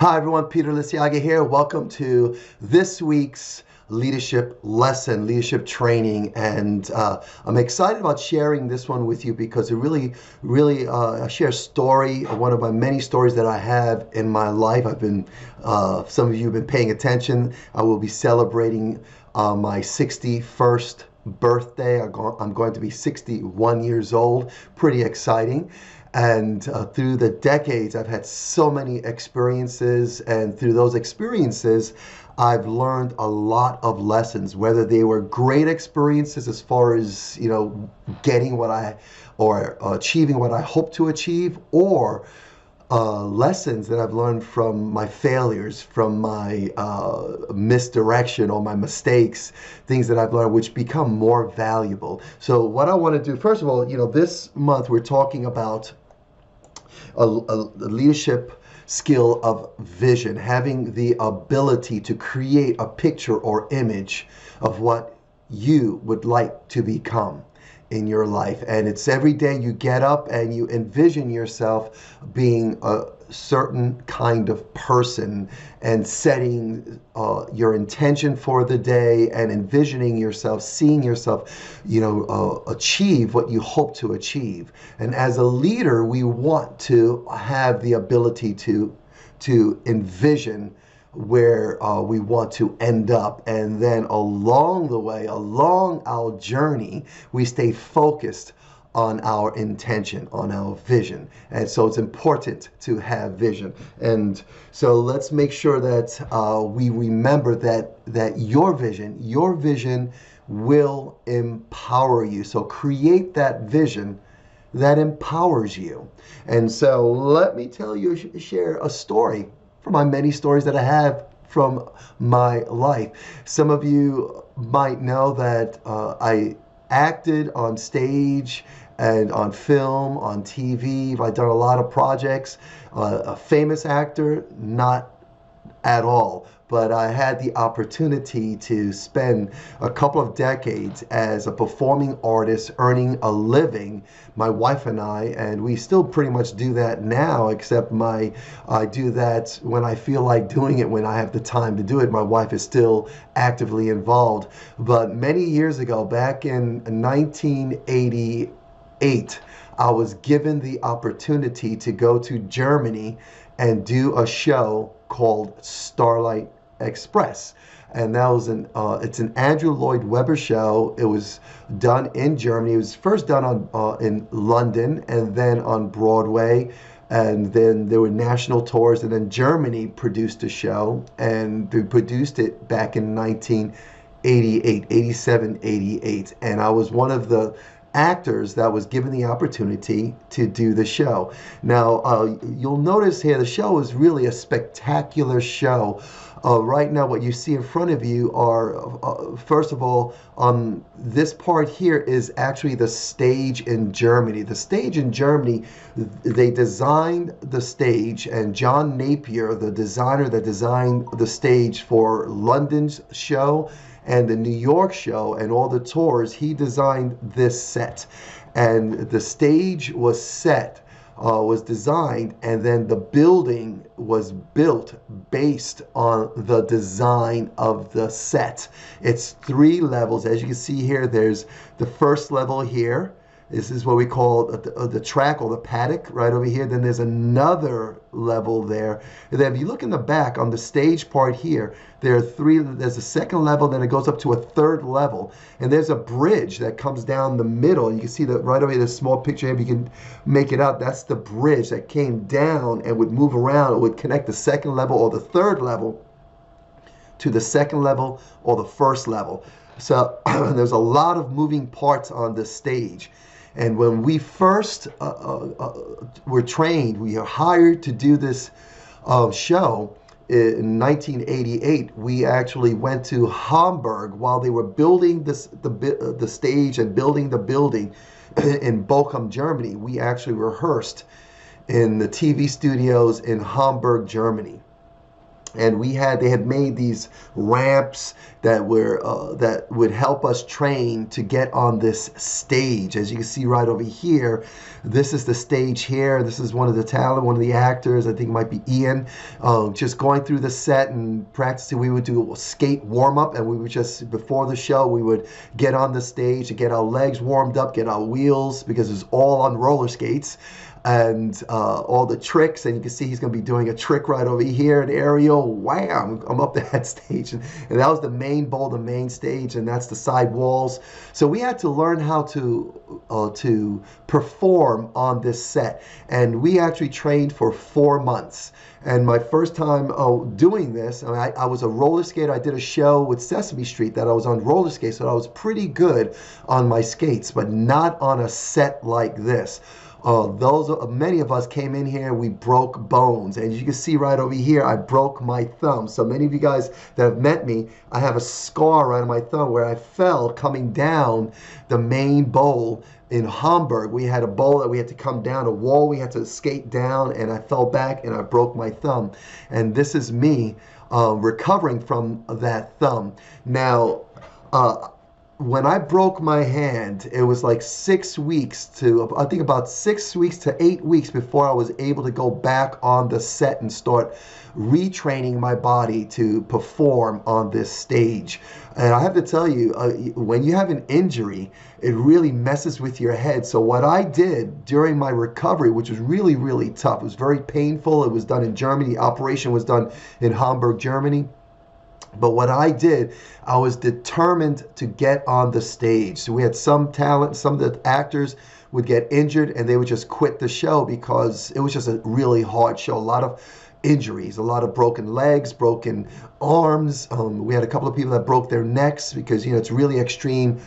Hi everyone, Peter Liciaga here. Welcome to this week's leadership lesson, leadership training, and I'm excited about sharing this one with you because it really I share a story, one of my many stories that I have in my life. Some of you have been paying attention. I will be celebrating my 61st birthday. I'm going to be 61 years old. Pretty exciting. And through the decades, I've had so many experiences, and through those experiences, I've learned a lot of lessons, whether they were great experiences as far as, getting or achieving what I hope to achieve, or lessons that I've learned from my failures, from my misdirection or my mistakes, things that I've learned which become more valuable. So what I want to do, first of all, this month we're talking about a leadership skill of vision, having the ability to create a picture or image of what you would like to become in your life. And it's every day you get up and you envision yourself being a certain kind of person and setting your intention for the day and envisioning yourself, seeing yourself, achieve what you hope to achieve. And as a leader, we want to have the ability to envision where we want to end up, and then along the way, along our journey, we stay focused on our intention, on our vision. And so it's important to have vision. And so let's make sure that we remember that your vision will empower you. So create that vision that empowers you. And so let me share a story from my many stories that I have from my life. Some of you might know that I acted on stage and on film, on TV. I've done a lot of projects. A famous actor, not at all. But I had the opportunity to spend a couple of decades as a performing artist, earning a living, my wife and I, and we still pretty much do that now, except I do that when I feel like doing it, when I have the time to do it. My wife is still actively involved. But many years ago, back in 1988, I was given the opportunity to go to Germany and do a show called Starlight Express. And that was it's an Andrew Lloyd Webber show. It was done in Germany. It was first done in London and then on Broadway. And then there were national tours, and then Germany produced a show, and they produced it back in 87, 88. And I was one of the actors that was given the opportunity to do the show. Now, you'll notice here the show is really a spectacular show. Right now, what you see in front of you are, first of all, this part here is actually the stage in Germany. The stage in Germany, they designed the stage, and John Napier, the designer that designed the stage for London's show and the New York show and all the tours, he designed this set. And the stage was designed, and then the building was built based on the design of the set. It's 3 levels. As you can see here, there's the first level here. This is what we call the track or the paddock right over here. Then there's another level there. And then if you look in the back on the stage part here, there's a second level, then it goes up to a 3rd level. And there's a bridge that comes down the middle. You can see that right over here, this small picture here, if you can make it out, that's the bridge that came down and would move around. It would connect the 2nd level or the 3rd level to the 2nd level or the 1st level. So there's a lot of moving parts on the stage. And when we first were trained, we were hired to do this show in 1988. We actually went to Hamburg while they were building the stage and building the building in Bochum, Germany. We actually rehearsed in the TV studios in Hamburg, Germany. and they had made these ramps that would help us train to get on this stage. As you can see right over here, this is the stage here. This is one of the actors, I think it might be Ian, just going through the set and practicing. We would do a skate warm-up, and we would just, before the show, we would get on the stage to get our legs warmed up, get our wheels, because it's all on roller skates, and all the tricks. And you can see he's going to be doing a trick right over here, an aerial. Wham! I'm up that stage, and that was the main bowl, the main stage, and that's the side walls. So we had to learn how to perform on this set, and we actually trained for 4 months. And my first time doing this, I was a roller skater. I did a show with Sesame Street that I was on roller skates, so I was pretty good on my skates, but not on a set like this. Many of us came in here, we broke bones. And you can see right over here, I broke my thumb. So many of you guys that have met me, I have a scar right on my thumb where I fell coming down the main bowl in Hamburg. We had a bowl that we had to come down, a wall we had to skate down, and I fell back and I broke my thumb. And this is me recovering from that thumb. Now, when I broke my hand, it was like 6 weeks to, I think about 6 weeks to 8 weeks before I was able to go back on the set and start retraining my body to perform on this stage. And I have to tell you, when you have an injury, it really messes with your head. So what I did during my recovery, which was really, really tough, it was very painful. It was done in Germany. The operation was done in Hamburg, Germany. But what I did, I was determined to get on the stage. So we had some talent. Some of the actors would get injured and they would just quit the show because it was just a really hard show. A lot of injuries, a lot of broken legs, broken arms. We had a couple of people that broke their necks because, it's really extreme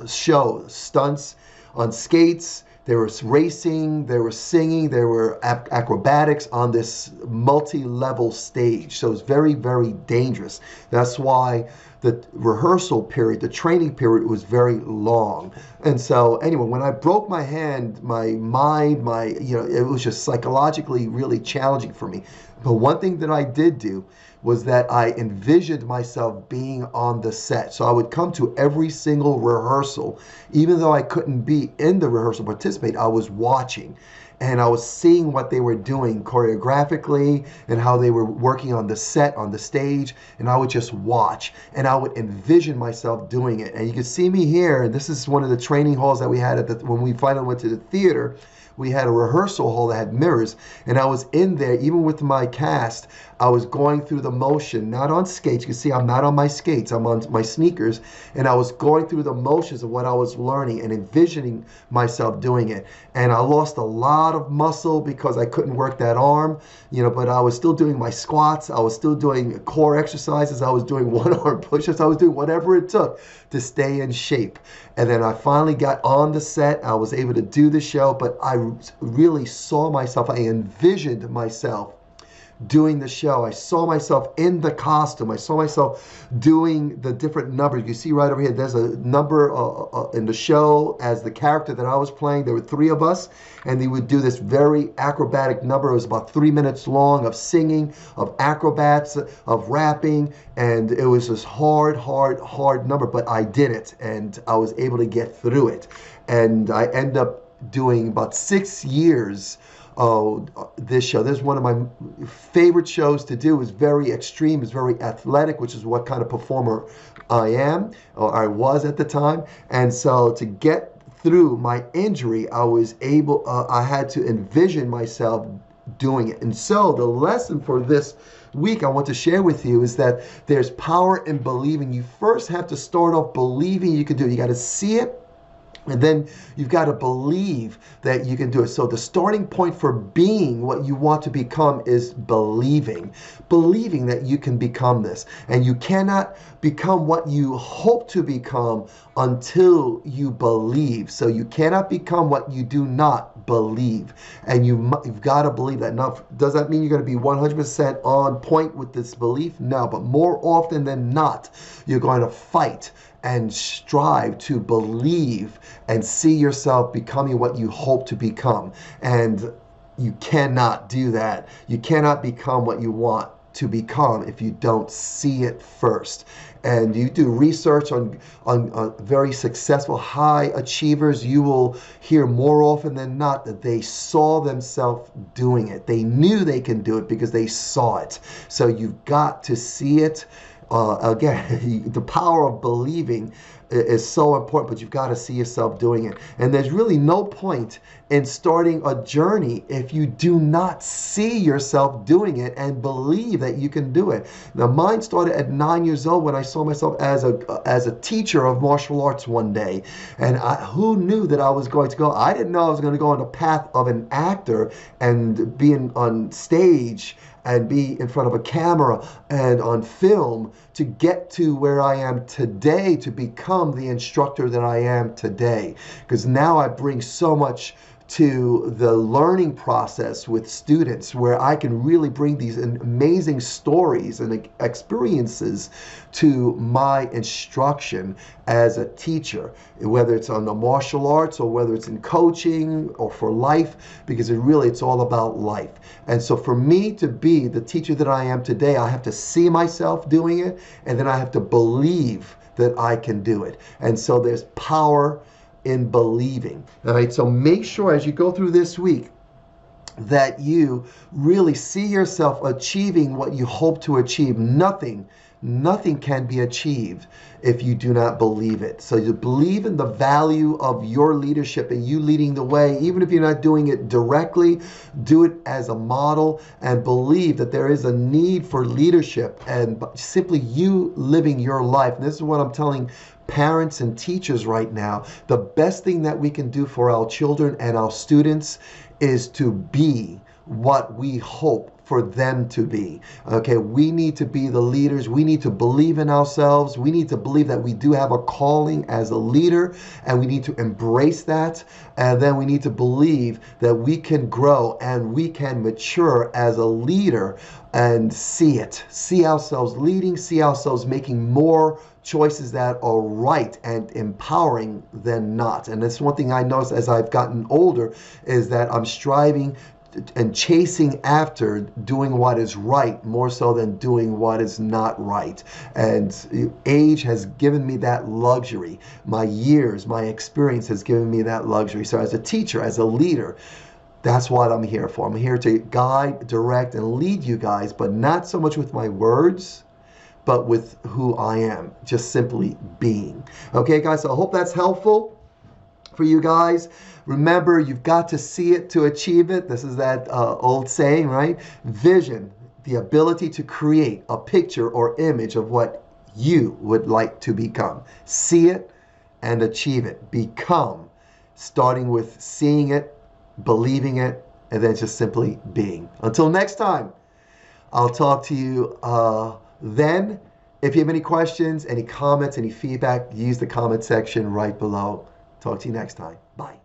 show. Stunts on skates. There was racing, there was singing, there were acrobatics on this multi-level stage. So it's very, very dangerous. That's why the rehearsal period, the training period was very long. And so anyway, when I broke my hand, my mind, it was just psychologically really challenging for me. But one thing that I did do was that I envisioned myself being on the set. So I would come to every single rehearsal, even though I couldn't be in the rehearsal, participate, I was watching. And I was seeing what they were doing choreographically and how they were working on the set, on the stage, and I would just watch. And I would envision myself doing it. And you can see me here, and this is one of the training halls that we had when we finally went to the theater. We had a rehearsal hall that had mirrors, and I was in there, even with my cast, I was going through the motion, not on skates. You can see I'm not on my skates, I'm on my sneakers, and I was going through the motions of what I was learning and envisioning myself doing it. And I lost a lot of muscle because I couldn't work that arm, but I was still doing my squats, I was still doing core exercises, I was doing one-arm push-ups, I was doing whatever it took to stay in shape. And then I finally got on the set, I was able to do the show, but I really saw myself, I envisioned myself doing the show. I saw myself in the costume. I saw myself doing the different numbers. You see right over here, there's a number in the show as the character that I was playing. There were 3 of us, and they would do this very acrobatic number. It was about 3 minutes long of singing, of acrobats, of rapping, and it was this hard number, but I did it, and I was able to get through it. And I ended up doing about 6 years this show. This is one of my favorite shows to do. It's very extreme, it's very athletic, which is what kind of performer I am, or I was at the time. And so to get through my injury, I had to envision myself doing it. And so the lesson for this week I want to share with you is that there's power in believing. You first have to start off believing you can do it. You got to see it, and then you've got to believe that you can do it. So the starting point for being what you want to become is believing. Believing that you can become this. And you cannot become what you hope to become until you believe. So you cannot become what you do not believe. And you've got to believe that. Now, does that mean you're going to be 100% on point with this belief? No, but more often than not, you're going to fight and strive to believe and see yourself becoming what you hope to become. And you cannot do that. You cannot become what you want to become if you don't see it first. And you do research on very successful high achievers, you will hear more often than not that they saw themselves doing it. They knew they can do it because they saw it. So you've got to see it. Again, the power of believing is so important, but you've got to see yourself doing it. And there's really no point in starting a journey if you do not see yourself doing it and believe that you can do it. Now, mine started at 9 years old when I saw myself as a teacher of martial arts one day. And who knew that I was going to go? I didn't know I was going to go on the path of an actor and being on stage and be in front of a camera and on film to get to where I am today, to become the instructor that I am today. Because now I bring so much to the learning process with students where I can really bring these amazing stories and experiences to my instruction as a teacher, whether it's on the martial arts or whether it's in coaching or for life, because it's all about life. And so for me to be the teacher that I am today, I have to see myself doing it, and then I have to believe that I can do it. And so there's power in believing. All right, so make sure as you go through this week that you really see yourself achieving what you hope to achieve. Nothing can be achieved if you do not believe it. So you believe in the value of your leadership and you leading the way, even if you're not doing it directly, do it as a model and believe that there is a need for leadership and simply you living your life. And this is what I'm telling parents and teachers right now. The best thing that we can do for our children and our students is to be what we hope for them to be. Okay, we need to be the leaders. We need to believe in ourselves. We need to believe that we do have a calling as a leader, and we need to embrace that. And then we need to believe that we can grow and we can mature as a leader and see ourselves leading, see ourselves making more choices that are right and empowering than not. And that's one thing I noticed as I've gotten older, is that I'm striving and chasing after doing what is right more so than doing what is not right. And age has given me that luxury. My years, my experience has given me that luxury. So as a teacher, as a leader, that's what I'm here for. I'm here to guide, direct, and lead you guys, but not so much with my words, but with who I am, just simply being. Okay, guys, so I hope that's helpful for you guys. Remember, you've got to see it to achieve it. This is that old saying, right? Vision, the ability to create a picture or image of what you would like to become. See it and achieve it. Become, starting with seeing it, believing it, and then just simply being. Until next time, I'll talk to you then. If you have any questions, any comments, any feedback, use the comment section right below. Talk to you next time. Bye.